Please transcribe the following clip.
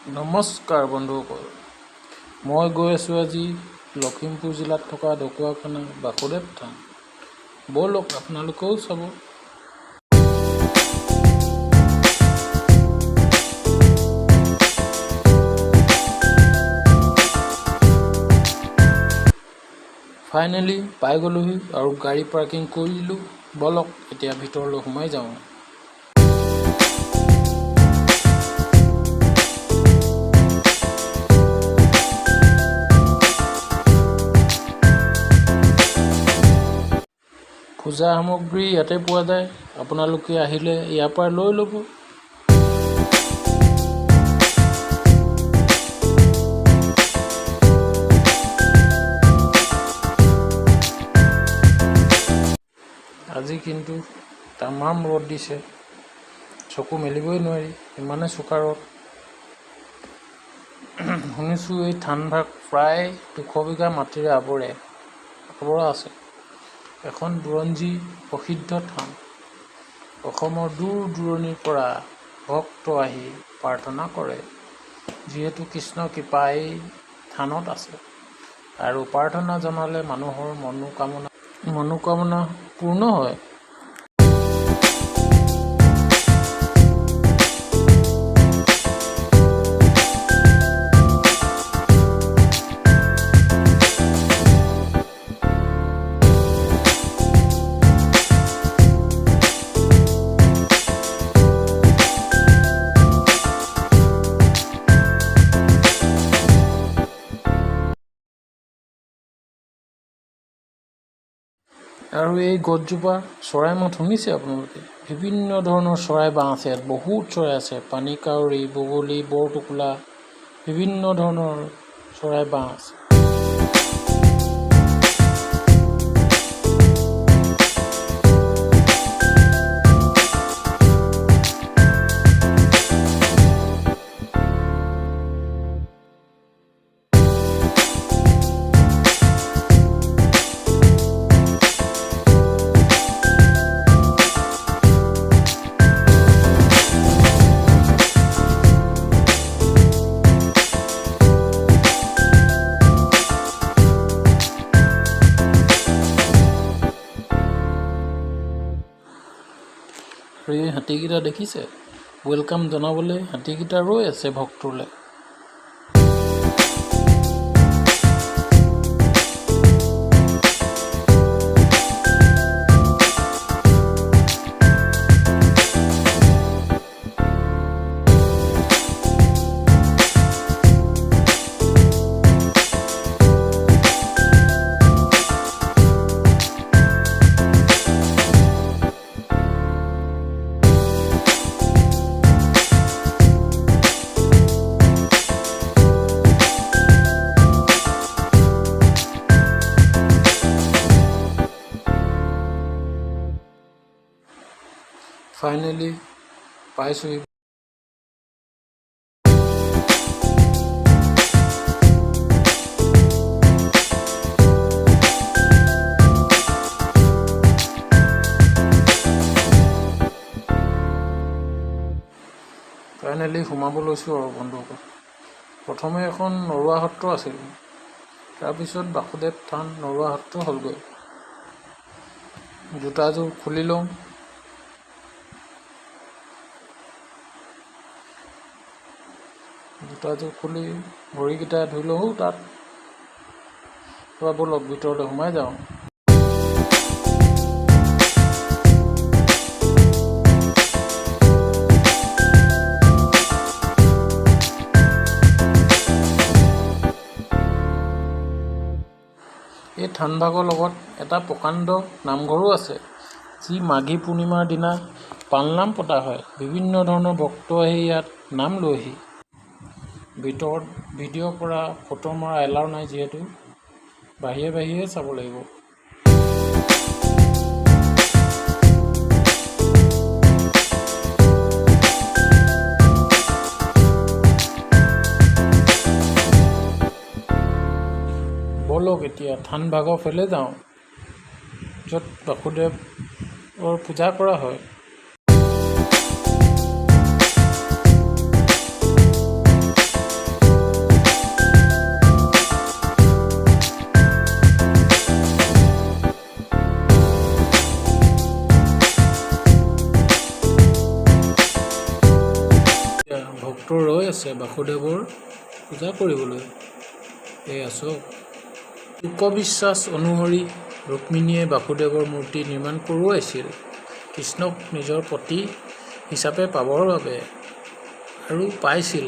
নমস্কাৰ বন্ধুসকল, মই গৈ আছোঁ আজি লখিমপুৰ জিলাত থকা ঢকুৱাখানা বাসুদেৱ থান। ব'লক আপোনালোকেও চাব। ফাইনেলি পাই গ'লোহি আৰু গাড়ী পাৰ্কিং কৰিলোঁ। ব'লক এতিয়া ভিতৰলৈ সোমাই যাওঁ। পূজা সামগ্ৰী ইয়াতে পোৱা যায়, আপোনালোকে আহিলে ইয়াৰ পৰা লৈ ল'ব। আজি কিন্তু তামাম ৰ'দ দিছে, চকু মেলিবই নোৱাৰি, ইমানে চোকা ৰ'দ। শুনিছোঁ এই থানভাগ প্ৰায় 200 বিঘা মাটিৰে আৱৰা আছে। এখন বুৰঞ্জী প্ৰসিদ্ধ থান। অসমৰ দূৰ দূৰণিৰ পৰা ভক্ত আহি প্ৰাৰ্থনা কৰে, যিহেতু কৃষ্ণৰ কৃপা এই থানত আছে আৰু প্ৰাৰ্থনা জনালে মানুহৰ মনোকামনা পূৰ্ণ হয়। আৰু এই গছজোপা চৰাই মাত শুনিছে আপোনালোকে? বিভিন্ন ধৰণৰ চৰাই বাঁহ আছে ইয়াত, বহুত চৰাই আছে। পানী কাউৰী, বগলী, বৰটোকোলা, বিভিন্ন ধৰণৰ চৰাই বাঁহ আছে। এই হাতীকেইটা দেখিছে? ৱেলকাম জনাবলৈ হাতীকেইটা ৰৈ আছে ভক্তলৈ। ফাইনেলি পাইছোঁ। ফাইনেলি সোমাব লৈছোঁ আৰু বন্ধুসকল। প্ৰথমে এখন নৰুৱা সত্ৰ আছিল, তাৰপিছত বাসুদেৱ থান নৰুৱা সত্ৰ হ'লগৈ। জোতাযোৰ খুলি লওঁ। জোতাযোৰ খুলি ভৰিকেইটা ধুই লওঁ তাত। ব'লক ভিতৰলৈ সোমাই যাওঁ। এই থানভাগৰ লগত এটা প্ৰকাণ্ড নামঘৰো আছে, যি মাঘী পূৰ্ণিমাৰ দিনা পালনাম পতা হয়। বিভিন্ন ধৰণৰ ভক্ত আহি ইয়াত নাম লৈহি। ভিতৰত ভিডিঅ' কৰা, ফটো মৰা এলাউ নাই, যিহেতু বাহিৰে চাব লাগিব। ব'লক এতিয়া থানভাগৰ ফালে যাওঁ, য'ত বাসুদেৱৰ পূজা কৰা হয়। ভক্ত ৰৈ আছে বাসুদেৱৰ পূজা কৰিবলৈ। এয়া চাওক, লোকবিশ্বাস অনুসৰি ৰুক্মিণীয়ে বাসুদেৱৰ মূৰ্তি নিৰ্মাণ কৰোৱাইছিল কৃষ্ণক নিজৰ পতি হিচাপে পাবৰ বাবে আৰু পাইছিল।